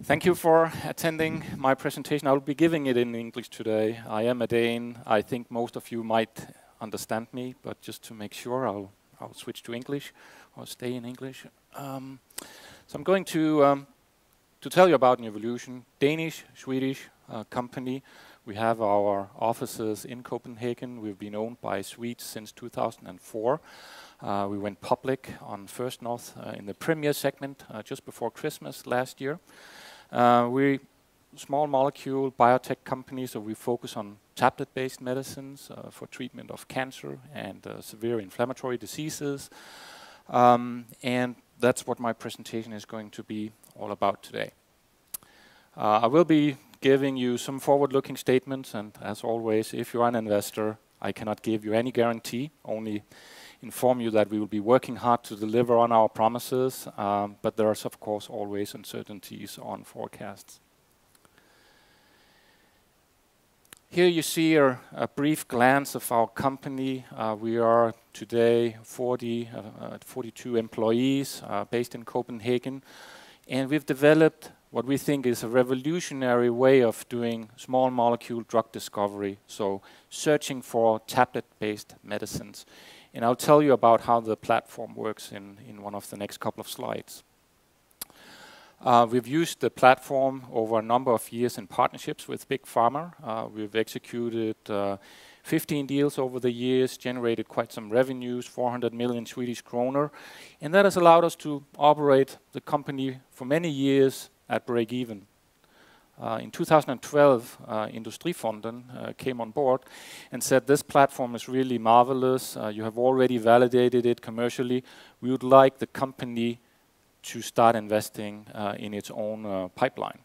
Thank you for attending my presentation. I will be giving it in English today. I am a Dane. I think most of you might understand me, but just to make sure, I'll switch to English or stay in English. So I'm going to tell you about Nuevolution, Danish, Swedish company. We have our offices in Copenhagen. We've been owned by Swedes since 2004. We went public on First North in the premier segment just before Christmas last year. We're small molecule biotech company, so we focus on tablet-based medicines for treatment of cancer and severe inflammatory diseases. And that's what my presentation is going to be all about today. I will be giving you some forward-looking statements, and as always, if you're an investor, I cannot give you any guarantee, only inform you that we will be working hard to deliver on our promises, but there are of course always uncertainties on forecasts. Here you see a brief glance of our company. We are today 42 employees based in Copenhagen, and we've developed what we think is a revolutionary way of doing small molecule drug discovery, so searching for tablet-based medicines. And I'll tell you about how the platform works in one of the next couple of slides. We've used the platform over a number of years in partnerships with Big Pharma. We've executed 15 deals over the years, generated quite some revenues, 400 million Swedish kronor, and that has allowed us to operate the company for many years at break-even. In 2012, Industrifonden came on board and said, this platform is really marvelous. You have already validated it commercially. We would like the company to start investing in its own pipeline.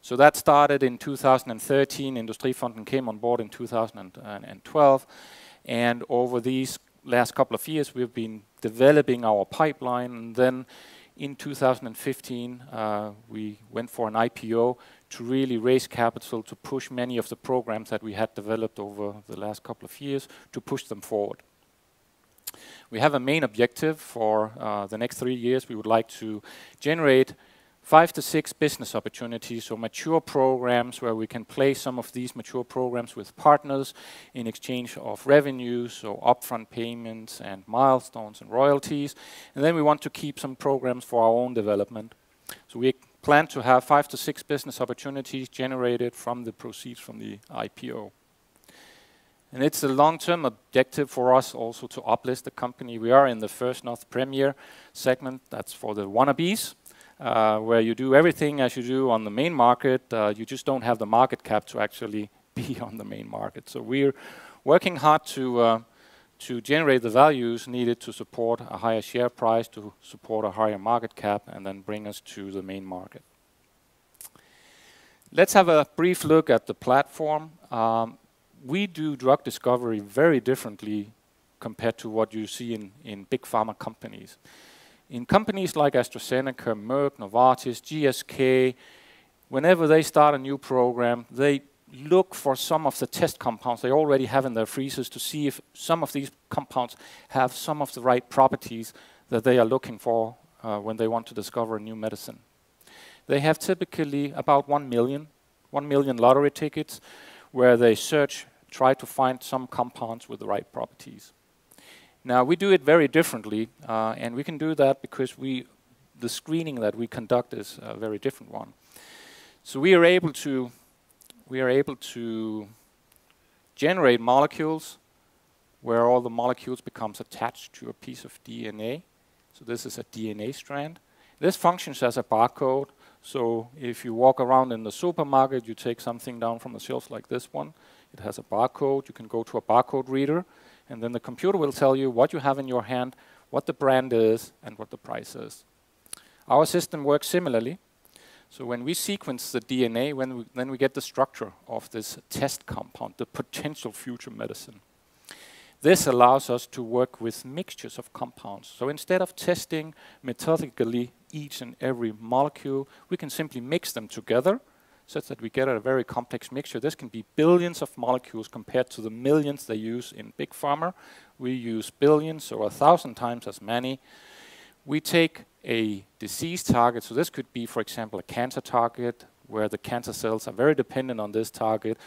So that started in 2013. Industrifonden came on board in 2012. And over these last couple of years, we've been developing our pipeline. And then in 2015, we went for an IPO to really raise capital to push many of the programs that we had developed over the last couple of years, to push them forward. We have a main objective for the next 3 years. We would like to generate 5 to 6 business opportunities, so mature programs where we can place some of these mature programs with partners in exchange of revenues, so upfront payments and milestones and royalties. And then we want to keep some programs for our own development. So we plan to have 5 to 6 business opportunities generated from the proceeds from the IPO. And it's a long-term objective for us also to uplist the company. We are in the First North Premier segment. That's for the wannabes, where you do everything as you do on the main market. You just don't have the market cap to actually be on the main market. So we're working hard to generate the values needed to support a higher share price, to support a higher market cap, and then bring us to the main market. Let's have a brief look at the platform. We do drug discovery very differently compared to what you see in big pharma companies. In companies like AstraZeneca, Merck, Novartis, GSK, whenever they start a new program, they look for some of the test compounds they already have in their freezers to see if some of these compounds have some of the right properties that they are looking for when they want to discover a new medicine. They have typically about 1 million lottery tickets where they try to find some compounds with the right properties. Now, we do it very differently, and we can do that because the screening that we conduct is a very different one. So we are able to generate molecules where all the molecules becomes attached to a piece of DNA. So this is a DNA strand. This functions as a barcode. So if you walk around in the supermarket, you take something down from the shelves like this one. It has a barcode. You can go to a barcode reader, and then the computer will tell you what you have in your hand, what the brand is, and what the price is. Our system works similarly. So when we sequence the DNA, then we get the structure of this test compound, the potential future medicine. This allows us to work with mixtures of compounds. So instead of testing methodically each and every molecule, we can simply mix them together such that we get a very complex mixture. This can be billions of molecules compared to the millions they use in big pharma. We use billions, so 1,000 times as many. We take a disease target. So this could be, for example, a cancer target, where the cancer cells are very dependent on this target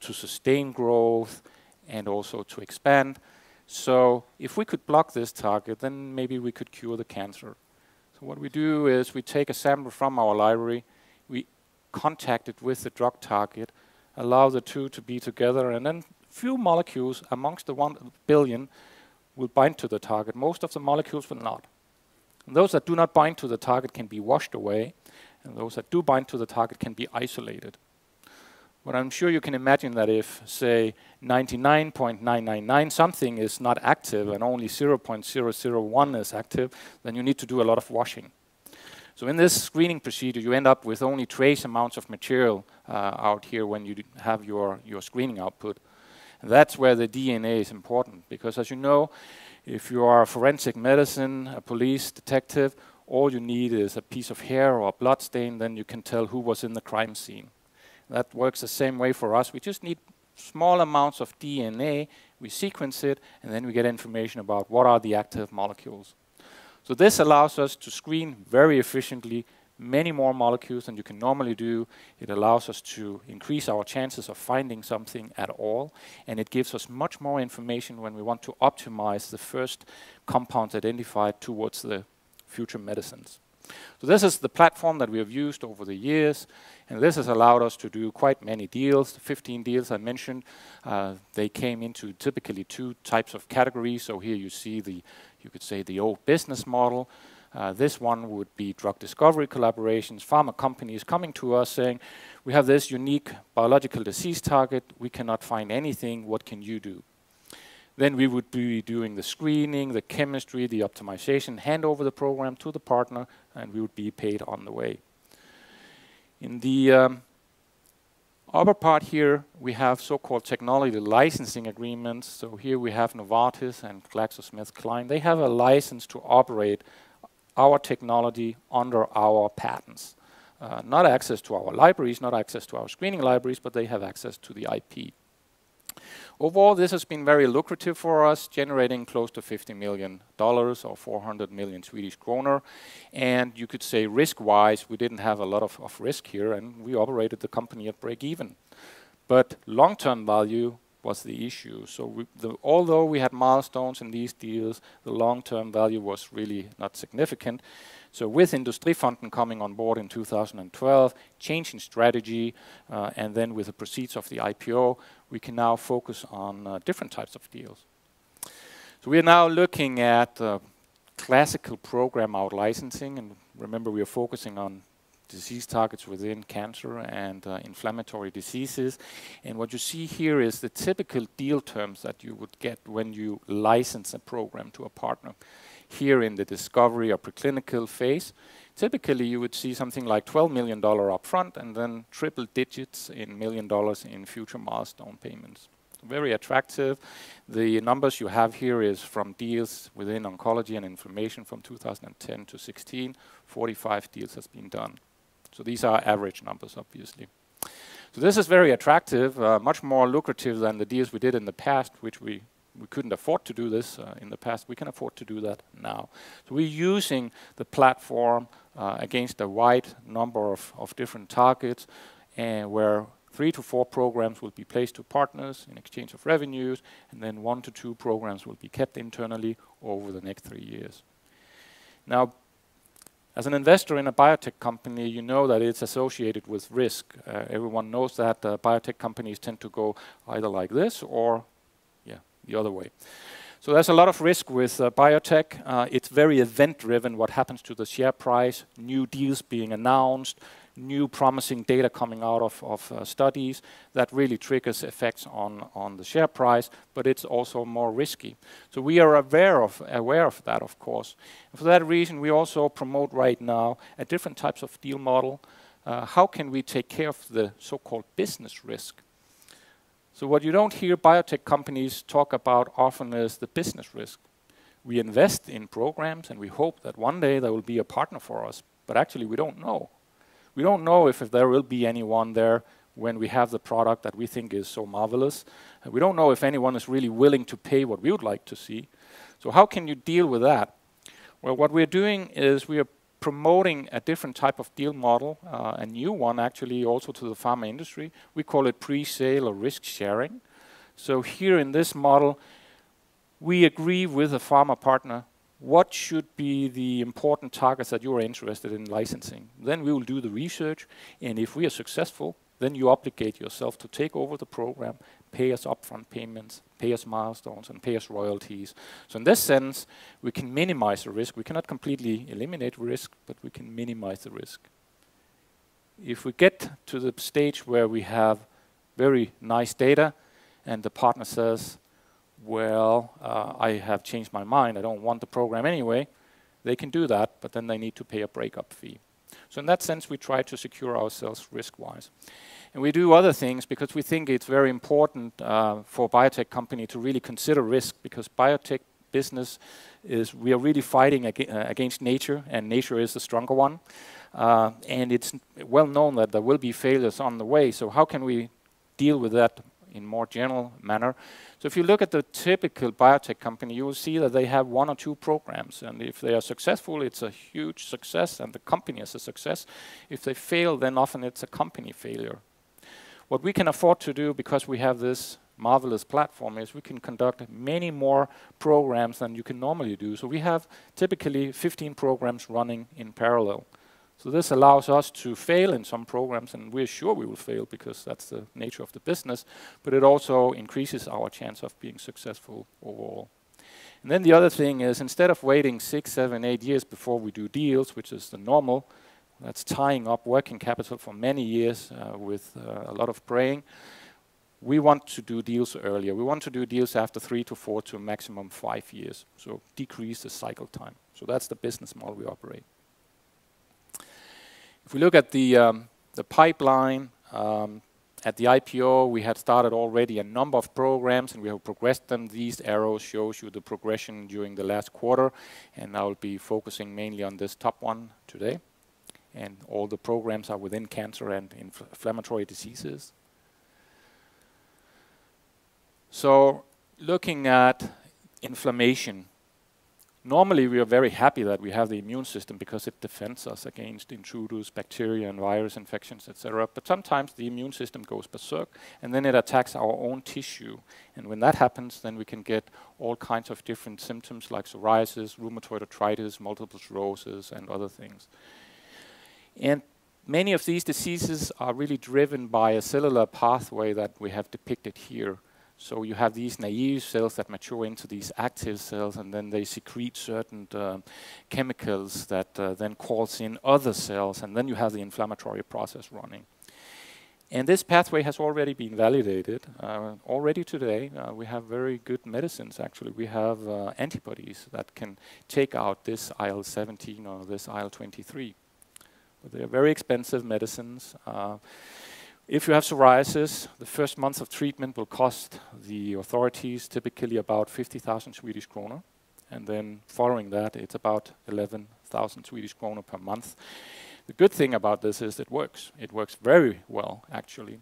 to sustain growth and also to expand. So if we could block this target, then maybe we could cure the cancer. So what we do is we take a sample from our library, we contact it with the drug target, allow the two to be together, and then few molecules amongst the 1 billion will bind to the target. Most of the molecules will not. And those that do not bind to the target can be washed away, and those that do bind to the target can be isolated. But I'm sure you can imagine that if, say, 99.999 something is not active and only 0.001 is active, then you need to do a lot of washing. So in this screening procedure, you end up with only trace amounts of material out here when you have your screening output. And that's where the DNA is important, because as you know, if you are a forensic medicine, a police detective, all you need is a piece of hair or a blood stain, then you can tell who was in the crime scene. That works the same way for us. We just need small amounts of DNA, we sequence it, and then we get information about what are the active molecules. So this allows us to screen very efficiently many more molecules than you can normally do. It allows us to increase our chances of finding something at all, and it gives us much more information when we want to optimize the first compounds identified towards the future medicines. So this is the platform that we have used over the years, and this has allowed us to do quite many deals. The 15 deals I mentioned, they came into typically 2 types of categories. So here you see you could say the old business model. This one would be drug discovery collaborations, pharma companies coming to us saying, we have this unique biological disease target, we cannot find anything, what can you do? Then we would be doing the screening, the chemistry, the optimization, hand over the program to the partner, and we would be paid on the way. In the upper part here, we have so-called technology licensing agreements. So here we have Novartis and GlaxoSmithKline. They have a license to operate our technology under our patents. Not access to our libraries, not access to our screening libraries, but they have access to the IP. Overall, this has been very lucrative for us, generating close to $50 million or 400 million Swedish kroner. And you could say risk-wise, we didn't have a lot of risk here, and we operated the company at break-even. But long-term value was the issue. So although we had milestones in these deals, the long-term value was really not significant. So with Industrifonden coming on board in 2012, change in strategy, and then with the proceeds of the IPO, we can now focus on different types of deals. So we are now looking at classical program out licensing, and remember we are focusing on disease targets within cancer and inflammatory diseases. And what you see here is the typical deal terms that you would get when you license a program to a partner. Here in the discovery or preclinical phase, typically you would see something like $12 million upfront and then triple digits in $1 million in future milestone payments. Very attractive. The numbers you have here is from deals within oncology and inflammation from 2010 to 16. 45 deals has been done. So these are average numbers, obviously. So this is very attractive, much more lucrative than the deals we did in the past, which we couldn't afford to do this in the past. We can afford to do that now. So we're using the platform against a wide number of different targets, and where 3 to 4 programs will be placed to partners in exchange of revenues, and then 1 to 2 programs will be kept internally over the next 3 years. Now, as an investor in a biotech company, you know that it's associated with risk. Everyone knows that biotech companies tend to go either like this or the other way. So there's a lot of risk with biotech. It's very event-driven, what happens to the share price, new deals being announced, new promising data coming out of studies. That really triggers effects on the share price, but it's also more risky. So we are aware of that, of course. And for that reason, we also promote right now a different types of deal model. How can we take care of the so-called business risk? So what you don't hear biotech companies talk about often is the business risk. We invest in programs and we hope that one day there will be a partner for us, but actually we don't know. We don't know if there will be anyone there when we have the product that we think is so marvelous. We don't know if anyone is really willing to pay what we would like to see. So how can you deal with that? Well, what we're doing is we are promoting a different type of deal model, a new one actually also to the pharma industry. We call it pre-sale or risk sharing. So here in this model, we agree with a pharma partner what should be the important targets that you are interested in licensing. Then we will do the research, and if we are successful, then you obligate yourself to take over the program, pay us upfront payments, pay us milestones, and pay us royalties. So in this sense, we can minimize the risk. We cannot completely eliminate risk, but we can minimize the risk. If we get to the stage where we have very nice data, and the partner says, well, I have changed my mind, I don't want the program anyway, they can do that, but then they need to pay a breakup fee. So in that sense, we try to secure ourselves risk-wise. And we do other things because we think it's very important for a biotech company to really consider risk, because biotech business is, we are really fighting against nature, and nature is the stronger one. And it's well known that there will be failures on the way, so how can we deal with that in more general manner? So if you look at the typical biotech company, you will see that they have 1 or 2 programs, and if they are successful, it's a huge success, and the company is a success. If they fail, then often it's a company failure. What we can afford to do, because we have this marvelous platform, is we can conduct many more programs than you can normally do. So we have typically 15 programs running in parallel. So this allows us to fail in some programs, and we're sure we will fail because that's the nature of the business, but it also increases our chance of being successful overall. And then the other thing is, instead of waiting 6, 7, 8 years before we do deals, which is the normal, that's tying up working capital for many years with a lot of praying, we want to do deals earlier. We want to do deals after 3 to 4 to maximum 5 years, so decrease the cycle time. So that's the business model we operate. If we look at the pipeline, at the IPO, we had started already a number of programs, and we have progressed them. These arrows shows you the progression during the last quarter, and I will be focusing mainly on this top one today. And all the programs are within cancer and inflammatory diseases. So looking at inflammation, normally we are very happy that we have the immune system because it defends us against intruders, bacteria and virus infections, etc. But sometimes the immune system goes berserk, and then it attacks our own tissue. And when that happens, then we can get all kinds of different symptoms like psoriasis, rheumatoid arthritis, multiple sclerosis, and other things. And many of these diseases are really driven by a cellular pathway that we have depicted here. So you have these naive cells that mature into these active cells, and then they secrete certain chemicals that then calls in other cells, and then you have the inflammatory process running. And this pathway has already been validated. Already today, we have very good medicines, actually. We have antibodies that can take out this IL-17 or this IL-23. But they are very expensive medicines. If you have psoriasis, the first month of treatment will cost the authorities typically about 50,000 Swedish kronor. And then following that, it's about 11,000 Swedish kronor per month. The good thing about this is it works. It works very well, actually.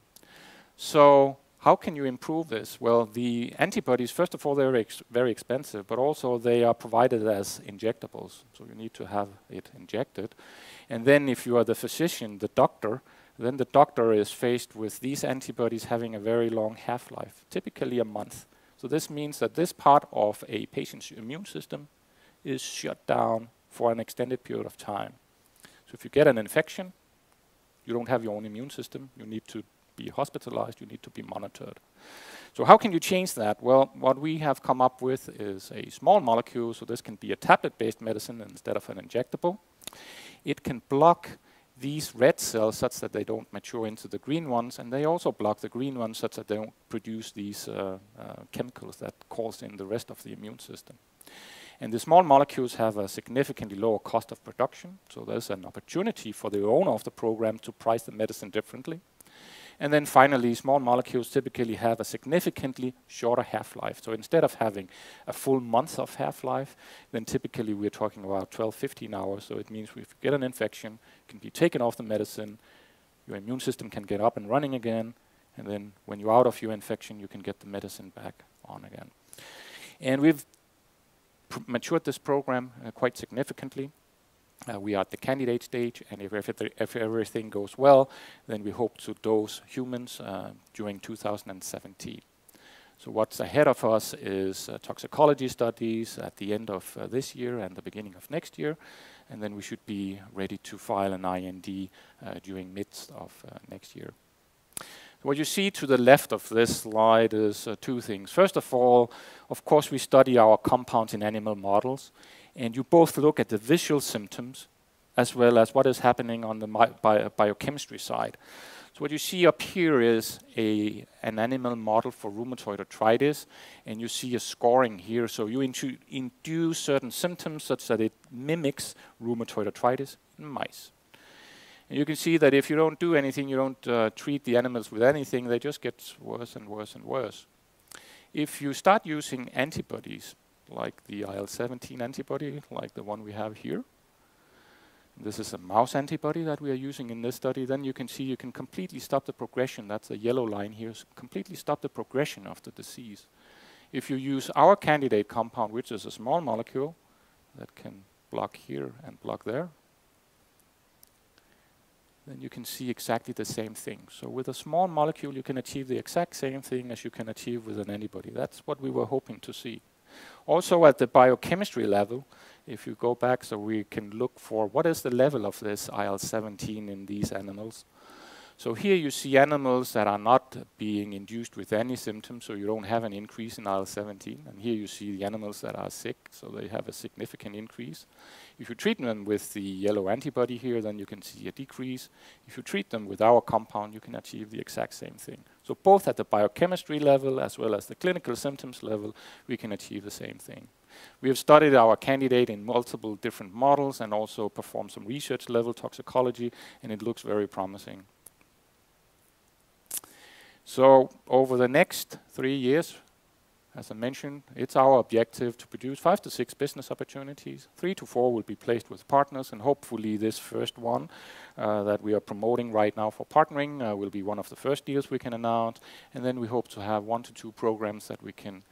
So how can you improve this? Well, the antibodies, first of all, they're very expensive, but also they are provided as injectables. So you need to have it injected. And then if you are the physician, the doctor, then the doctor is faced with these antibodies having a very long half-life, typically a month. So this means that this part of a patient's immune system is shut down for an extended period of time. So if you get an infection, you don't have your own immune system, you need to be hospitalized, you need to be monitored. So how can you change that? Well, what we have come up with is a small molecule, so this can be a tablet-based medicine instead of an injectable. It can block these red cells such that they don't mature into the green ones, and they also block the green ones such that they don't produce these chemicals that calls in the rest of the immune system. And the small molecules have a significantly lower cost of production, so there's an opportunity for the owner of the program to price the medicine differently. And then finally, small molecules typically have a significantly shorter half-life. So instead of having a full month of half-life, then typically we're talking about 12, 15 hours. So it means if you get an infection, you can be taken off the medicine, your immune system can get up and running again, and then when you're out of your infection, you can get the medicine back on again. And we've matured this program quite significantly. We are at the candidate stage, and if everything goes well, then we hope to dose humans during 2017. So what's ahead of us is toxicology studies at the end of this year and the beginning of next year, and then we should be ready to file an IND during midst of next year. What you see to the left of this slide is two things. First of all, of course, we study our compounds in animal models, and you both look at the visual symptoms as well as what is happening on the biochemistry side. So what you see up here is an animal model for rheumatoid arthritis, and you see a scoring here. So you induce certain symptoms such that it mimics rheumatoid arthritis in mice. And you can see that if you don't do anything, you don't treat the animals with anything, they just get worse and worse and worse. If you start using antibodies, like the IL-17 antibody, like the one we have here, this is a mouse antibody that we are using in this study, then you can see you can completely stop the progression. That's the yellow line here, completely stop the progression of the disease. If you use our candidate compound, which is a small molecule that can block here and block there, then you can see exactly the same thing. So with a small molecule, you can achieve the exact same thing as you can achieve with an antibody. That's what we were hoping to see. Also at the biochemistry level, if you go back, so we can look for what is the level of this IL-17 in these animals. So here you see animals that are not being induced with any symptoms, so you don't have an increase in IL-17. And here you see the animals that are sick, so they have a significant increase. If you treat them with the yellow antibody here, then you can see a decrease. If you treat them with our compound, you can achieve the exact same thing. So both at the biochemistry level as well as the clinical symptoms level, we can achieve the same thing. We have studied our candidate in multiple different models and also performed some research level toxicology, and it looks very promising. So over the next 3 years, as I mentioned, it's our objective to produce 5 to 6 business opportunities. 3 to 4 will be placed with partners, and hopefully this first one that we are promoting right now for partnering will be one of the first deals we can announce. And then we hope to have 1 to 2 programs that we can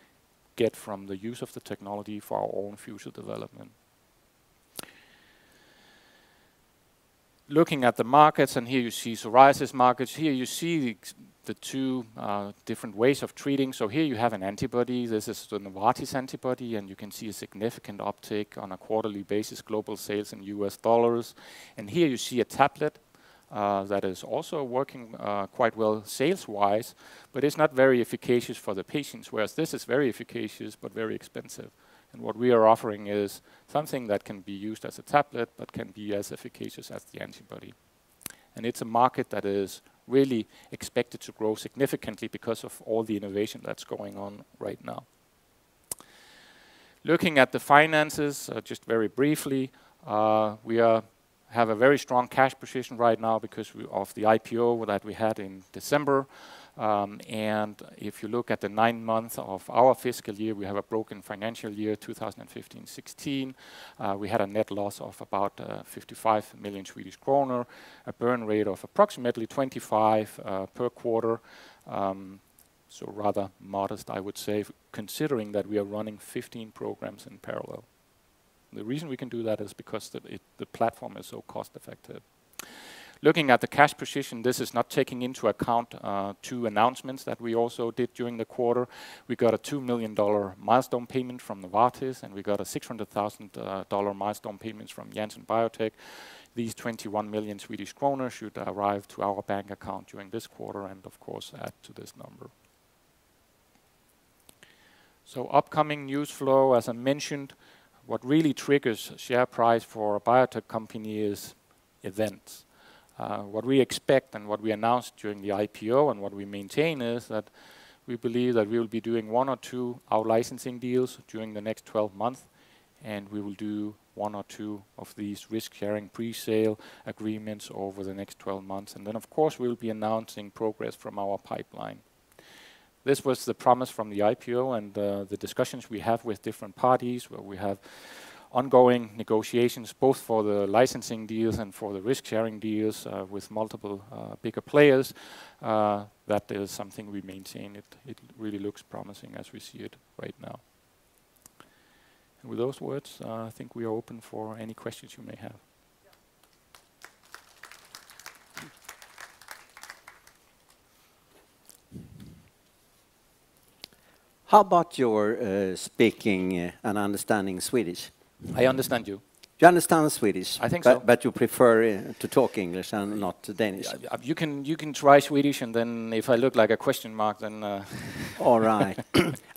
get from the use of the technology for our own future development. Looking at the markets, and here you see psoriasis markets, here you see the two different ways of treating. So here you have an antibody. This is the Novartis antibody, and you can see a significant uptake on a quarterly basis, global sales in US dollars. And here you see a tablet that is also working quite well sales-wise, but it's not very efficacious for the patients, whereas this is very efficacious but very expensive. And what we are offering is something that can be used as a tablet but can be as efficacious as the antibody. And it's a market that is really expected to grow significantly because of all the innovation that's going on right now. Looking at the finances, just very briefly, we have a very strong cash position right now because of the IPO that we had in December. And if you look at the 9 months of our fiscal year, we have a broken financial year, 2015-16. We had a net loss of about 55 million Swedish kronor, a burn rate of approximately 25 per quarter. So rather modest, I would say, considering that we are running 15 programs in parallel. The reason we can do that is because the platform is so cost effective. Looking at the cash position, this is not taking into account 2 announcements that we also did during the quarter. We got a $2 million milestone payment from Novartis, and we got a $600,000 milestone payments from Janssen Biotech. These 21 million Swedish kronor should arrive to our bank account during this quarter and, of course, add to this number. So upcoming news flow, as I mentioned, what really triggers share price for a biotech company is events. What we expect and what we announced during the IPO and what we maintain is that we believe that we will be doing 1 or 2 out-licensing deals during the next 12 months, and we will do 1 or 2 of these risk-sharing pre-sale agreements over the next 12 months. And then, of course, we will be announcing progress from our pipeline. This was the promise from the IPO and the discussions we have with different parties, where we have ongoing negotiations both for the licensing deals and for the risk-sharing deals with multiple bigger players. That is something we maintain. It really looks promising as we see it right now. with those words, I think we are open for any questions you may have. How about your speaking and understanding Swedish? I understand you. You understand Swedish? I think so. But you prefer to talk English and not Danish? You can try Swedish, and then if I look like a question mark, then... All right.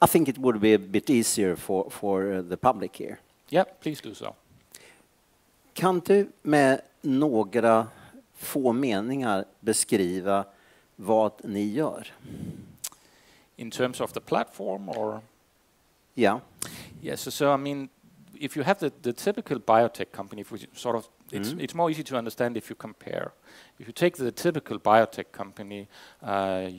I think it would be a bit easier for the public here. Yeah, please do so. Kan du med några få meningar beskriva vad ni gör? In terms of the platform, or? Yeah. Yes, so I mean, if you have the typical biotech company, if we sort of, it's more easy to understand if you compare. If you take the typical biotech company,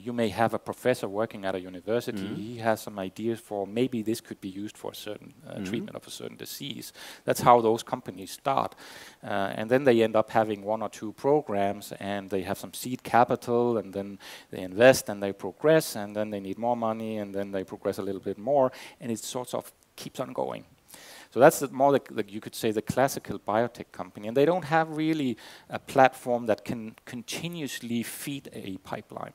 you may have a professor working at a university. He has some ideas for maybe this could be used for a certain treatment of a certain disease. That's how those companies start. And then they end up having 1 or 2 programs, and they have some seed capital, and then they invest and they progress, and then they need more money, and then they progress a little bit more, and it sort of keeps on going. So that's more like you could say the classical biotech company, and they don't have really a platform that can continuously feed a pipeline.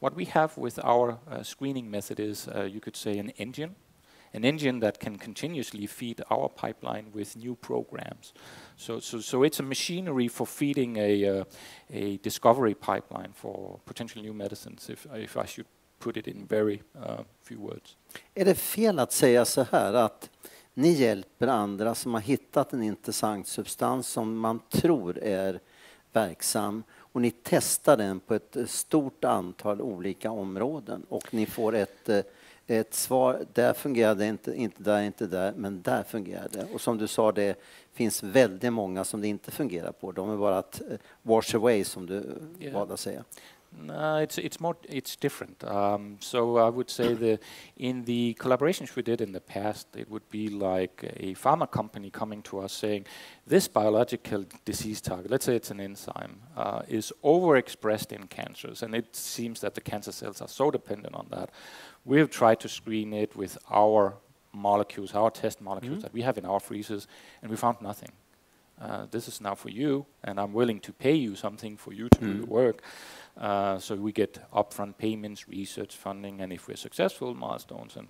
What we have with our screening method is, you could say, an engine that can continuously feed our pipeline with new programs. So it's a machinery for feeding a discovery pipeline for potential new medicines, if I should put it in very few words. Är det fel att säga så här att ni hjälper andra som har hittat en intressant substans som man tror är verksam, och ni testar den på ett stort antal olika områden, och ni får ett svar, där fungerar det inte där, men där fungerar det. Och som du sa, det finns väldigt många som det inte fungerar på. De är bara att wash away, som du valde att säga. No, it's different. So I would say in the collaborations we did in the past, it would be like a pharma company coming to us saying, this biological disease target, let's say it's an enzyme, is overexpressed in cancers, and it seems that the cancer cells are so dependent on that. We've tried to screen it with our molecules, our test molecules that we have in our freezers, and we found nothing. This is now for you, and I'm willing to pay you something for you to do the work. So we get upfront payments, research funding, and if we're successful, milestones and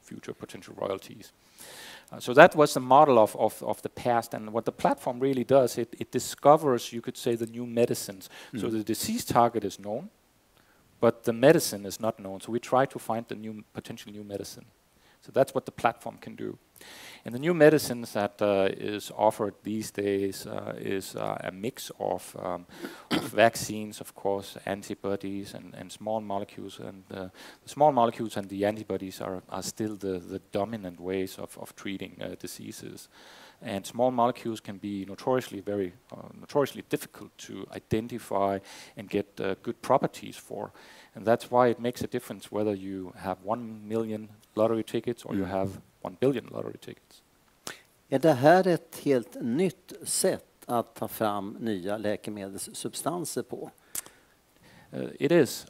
future potential royalties. So that was the model of the past, and what the platform really does, it discovers, you could say, the new medicines. So the disease target is known, but the medicine is not known. So we try to find the new potential new medicine. So that's what the platform can do. And the new medicines that is offered these days is a mix of vaccines, of course, antibodies and small molecules. And the small molecules and the antibodies are still the dominant ways of treating diseases. And small molecules can be notoriously difficult to identify and get good properties for. And that's why it makes a difference whether you have 1 million lottery tickets or you have 1 billion lottery tickets. Är det här ett helt nytt sätt att ta fram nya läkemedelssubstanser på? It is.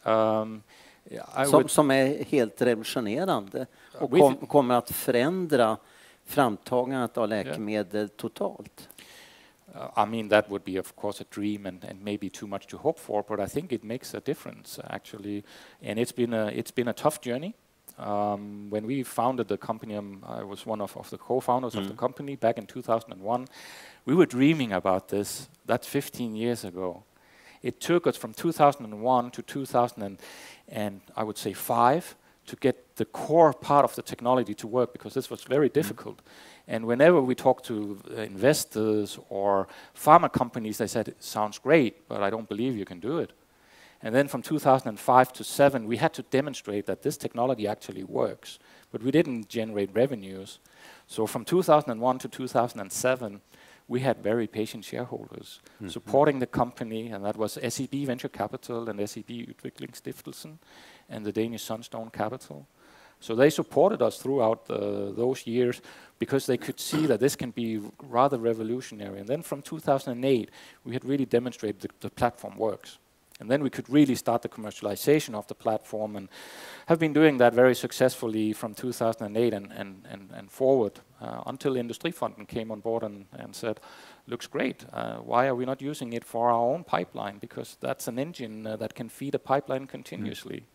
Som är helt revolutionerande och kommer att förändra framtagandet av läkemedel totalt. I mean, that would be, of course, a dream and maybe too much to hope for, but I think it makes a difference, actually. And it's been a tough journey. When we founded the company, I was one of the co-founders of the company back in 2001. We were dreaming about this. That's 15 years ago. It took us from 2001 to 2005 to get the core part of the technology to work, because this was very difficult. And whenever we talked to investors or pharma companies, they said, it sounds great, but I don't believe you can do it. And then from 2005 to 2007, we had to demonstrate that this technology actually works, but we didn't generate revenues. So from 2001 to 2007, we had very patient shareholders supporting the company, and that was SEB Venture Capital and SEB Utveckling and the Danish Sunstone Capital. So they supported us throughout those years because they could see that this can be rather revolutionary. And then from 2008, we had really demonstrated the platform works. And then we could really start the commercialization of the platform, and have been doing that very successfully from 2008 and forward until Industrifonden came on board and said, looks great. Why are we not using it for our own pipeline? Because that's an engine that can feed a pipeline continuously.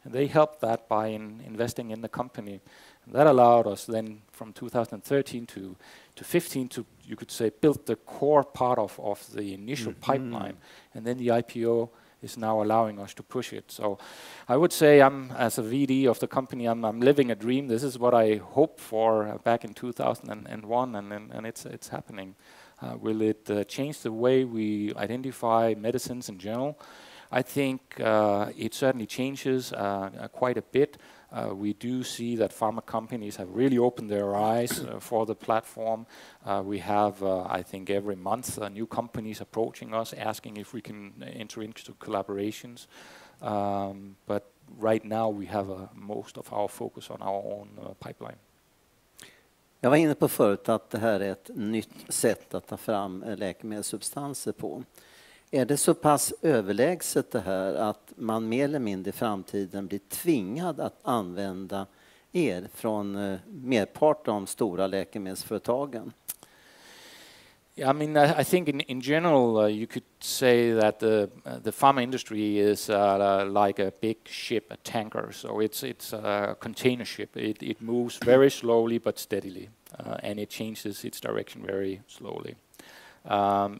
And they helped that by investing in the company. And that allowed us then from 2013 to 15 to, you could say, build the core part of the initial pipeline. And then the IPO is now allowing us to push it. So I would say I'm, as a VD of the company, I'm living a dream. This is what I hoped for back in 2001, and it's happening. Will it change the way we identify medicines in general? I think it certainly changes quite a bit. We do see that pharma companies have really opened their eyes for the platform. We have, I think, every month new companies approaching us, asking if we can enter into collaborations. But right now we have most of our focus on our own pipeline. Jag var inne på förut att det här är ett nytt sätt att ta fram läkemedelssubstanser på. Är det så pass överlägset det här att man mer eller mindre i framtiden blir tvingad att använda er från merparten av de stora läkemedelsföretagen? Yeah, I mean, I think in general you could say that the pharma industry is like a big ship, a tanker. So it's a container ship. It moves very slowly but steadily, and it changes its direction very slowly.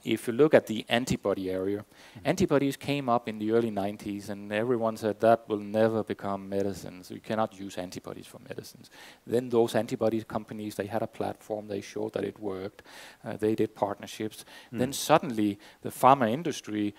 If you look at the antibody area, antibodies came up in the early 90s, and everyone said that will never become medicines. You cannot use antibodies for medicines. Then those antibody companies, they had a platform, they showed that it worked, they did partnerships. Then suddenly the pharma industry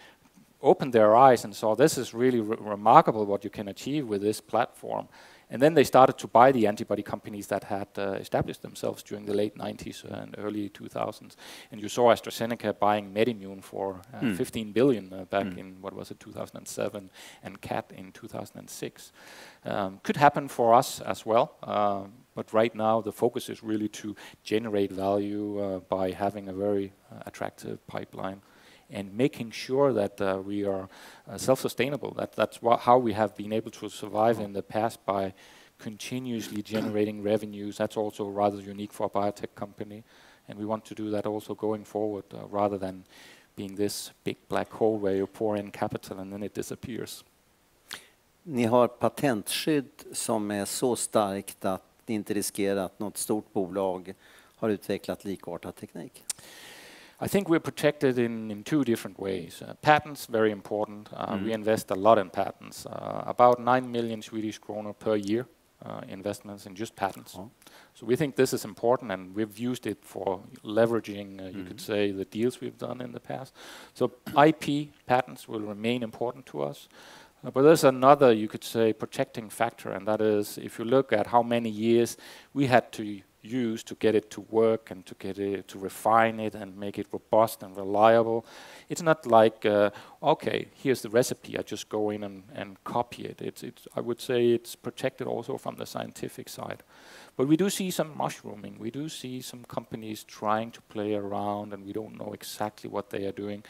opened their eyes and saw this is really remarkable what you can achieve with this platform. And then they started to buy the antibody companies that had established themselves during the late 90s and early 2000s. And you saw AstraZeneca buying MedImmune for 15 billion back in, what was it, 2007, and CAT in 2006. Could happen for us as well. But right now the focus is really to generate value by having a very attractive pipeline and making sure that we are self-sustainable. That's how we have been able to survive in the past, by continuously generating revenues. That's also rather unique for a biotech company, and we want to do that also going forward, rather than being this big black hole where you pour in capital and then it disappears. Ni har patentskydd som är så starkt att ni inte riskerar att något stort bolag har utvecklat likartad teknik. I think we're protected in two different ways. Patents, very important. We invest a lot in patents. About 9 million Swedish kronor per year investments in just patents. So we think this is important, and we've used it for leveraging, you could say, the deals we've done in the past. So IP patents will remain important to us. But there's another, you could say, protecting factor, and that is if you look at how many years we had to use to get it to work and to get it to refine it and make it robust and reliable. It's not like okay, here's the recipe, I just go in and copy it. I would say it's protected also from the scientific side. But we do see some mushrooming. We do see some companies trying to play around, and we don't know exactly what they are doing.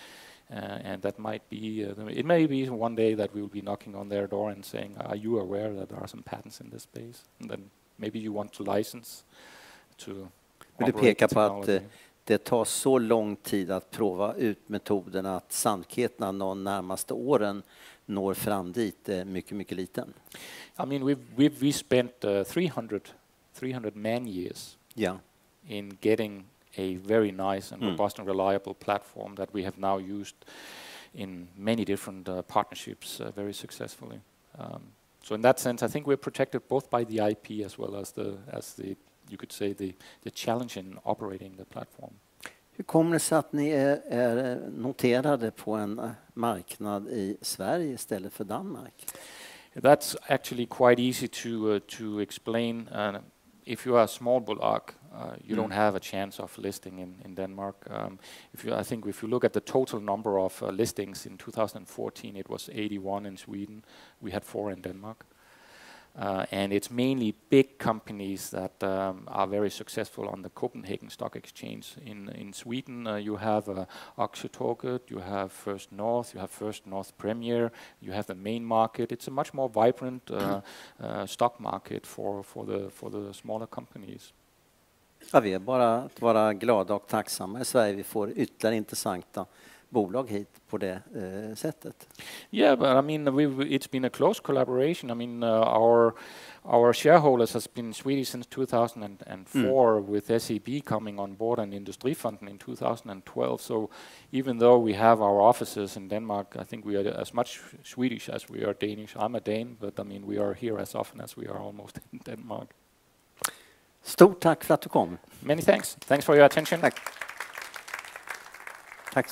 And that might be, it may be one day that we will be knocking on their door and saying, are you aware that there are some patents in this space? And then maybe you want to license. Men du pekar på att det tar så lång tid att prova ut metoderna att sannolikheten de närmaste åren når fram dit är mycket, mycket liten. I mean, we spent 300 man years in getting a very nice and robust and reliable platform that we have now used in many different partnerships very successfully. So in that sense, I think we're protected both by the IP as well as the you could say the challenge in operating the platform. Hur kommer det sig att ni är noterade på en marknad i Sverige istället för Danmark? That's actually quite easy to explain. If you are a small bolag, you don't have a chance of listing in Denmark. I think if you look at the total number of listings in 2014, it was 81 in Sweden. We had 4 in Denmark. And it's mainly big companies that are very successful on the Copenhagen Stock Exchange. In Sweden, you have Aktiedagen, you have First North, you have First North Premier, you have the main market. It's a much more vibrant stock market for the smaller companies. Ja, vi är bara att vara glada och tacksamma i Sverige. Vi får ytterligare intressanta bolag hit på det sättet. Yeah, but I mean, it's been a close collaboration. I mean, our shareholders has been Swedish since 2004 with SEB coming on board and Industrifonden in 2012. So even though we have our offices in Denmark, I think we are as much Swedish as we are Danish. I'm a Dane, but I mean, we are here as often as we are almost in Denmark. Stort tack för att du kom. Many thanks. Thanks for your attention. Tack. Tack.